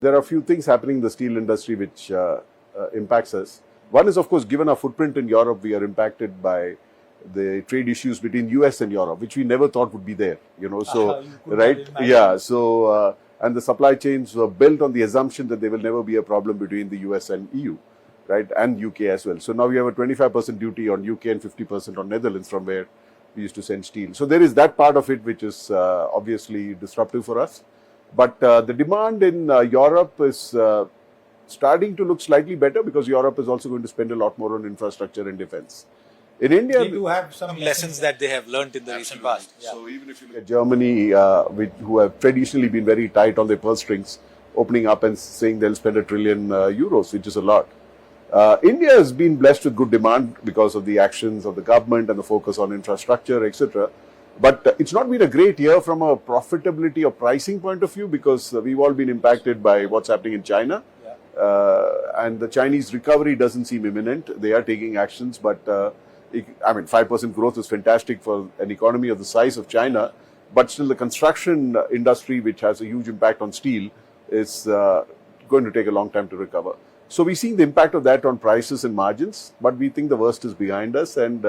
There are a few things happening in the steel industry which impacts us. One is, of course, given our footprint in Europe, we are impacted by the trade issues between US and Europe, which we never thought would be there. So right, yeah. So and the supply chains were built on the assumption that there will never be a problem between the US and EU, right, and UK as well. So now we have a 25% duty on UK and 50% on Netherlands, from where we used to send steel. So there is that part of it which is obviously disruptive for us. But the demand in Europe is starting to look slightly better, because Europe is also going to spend a lot more on infrastructure and defense. In India, they do have some lessons that they have learned in the recent past. Yeah. So even if you look at Germany, who have traditionally been very tight on their purse strings, opening up and saying they'll spend €1 trillion, which is a lot. India has been blessed with good demand because of the actions of the government and the focus on infrastructure, etc. But it's not been a great year from a profitability or pricing point of view, because we've all been impacted by what's happening in China. And the Chinese recovery doesn't seem imminent. They are taking actions, but 5% growth is fantastic for an economy of the size of China. But still, the construction industry, which has a huge impact on steel, is going to take a long time to recover. So we're seeing the impact of that on prices and margins, but we think the worst is behind us, and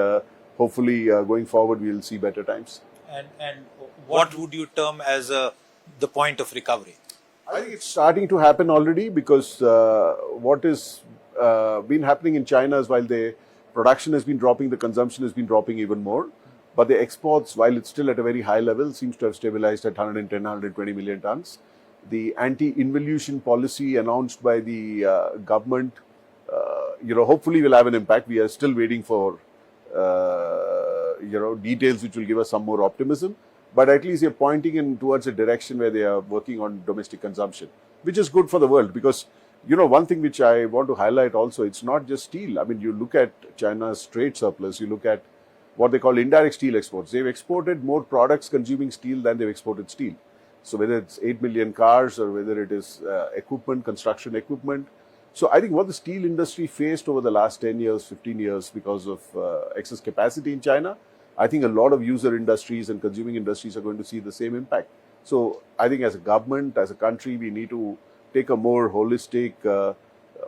hopefully going forward we'll see better times. And what would you term as the point of recovery? I think it's starting to happen already, because what has been happening in China is, while the production has been dropping, the consumption has been dropping even more. But the exports, while it's still at a very high level, seems to have stabilized at 110, 120 million tons. The anti-involution policy announced by the government, hopefully will have an impact. We are still waiting for, details which will give us some more optimism. But at least they're pointing in towards a direction where they are working on domestic consumption, which is good for the world. Because, one thing which I want to highlight also, it's not just steel. I mean, you look at China's trade surplus, you look at what they call indirect steel exports. They've exported more products consuming steel than they've exported steel. So whether it's 8 million cars or whether it is equipment, construction equipment. So I think what the steel industry faced over the last 10 years, 15 years because of excess capacity in China, I think a lot of user industries and consuming industries are going to see the same impact. So I think as a government, as a country, we need to take a more holistic,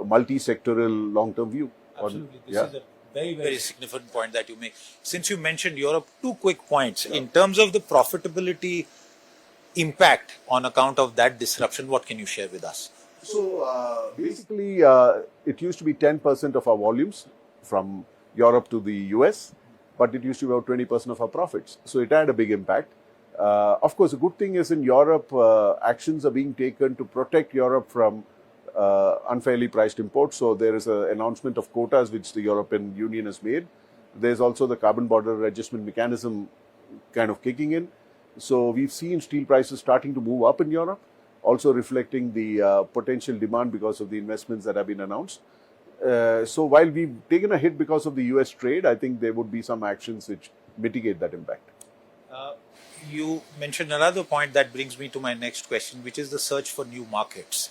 multi-sectoral, long-term view. Absolutely. This is a very, very significant point that you make. Since you mentioned Europe, two quick points. Yeah. In terms of the profitability impact on account of that disruption, what can you share with us? So basically, it used to be 10% of our volumes from Europe to the US, but it used to be about 20% of our profits. So it had a big impact. Of course, the good thing is in Europe, actions are being taken to protect Europe from unfairly priced imports. So there is an announcement of quotas which the European Union has made. There's also the carbon border adjustment mechanism kind of kicking in. So we've seen steel prices starting to move up in Europe, also reflecting the potential demand because of the investments that have been announced. So while we've taken a hit because of the US trade, I think there would be some actions which mitigate that impact. You mentioned another point that brings me to my next question, which is the search for new markets.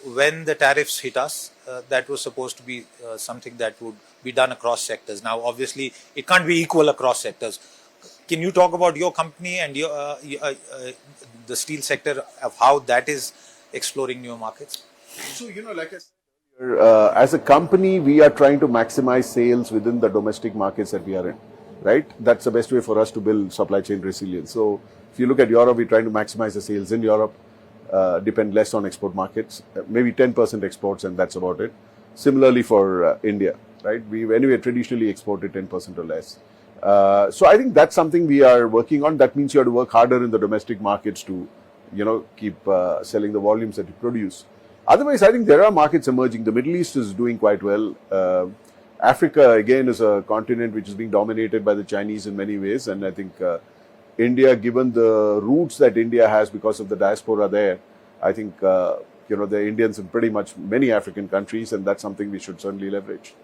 When the tariffs hit us, that was supposed to be something that would be done across sectors. Now, obviously, it can't be equal across sectors. Can you talk about your company and the steel sector, of how that is exploring new markets? So, like I said, as a company, we are trying to maximize sales within the domestic markets that we are in, right? That's the best way for us to build supply chain resilience. So, if you look at Europe, we're trying to maximize the sales in Europe, depend less on export markets, maybe 10% exports, and that's about it. Similarly for India, right? We've anyway traditionally exported 10% or less. So I think that's something we are working on. That means you have to work harder in the domestic markets to, keep selling the volumes that you produce. Otherwise, I think there are markets emerging. The Middle East is doing quite well. Africa, again, is a continent which is being dominated by the Chinese in many ways. And I think India, given the roots that India has because of the diaspora there, I think, there are Indians in pretty much many African countries, and that's something we should certainly leverage.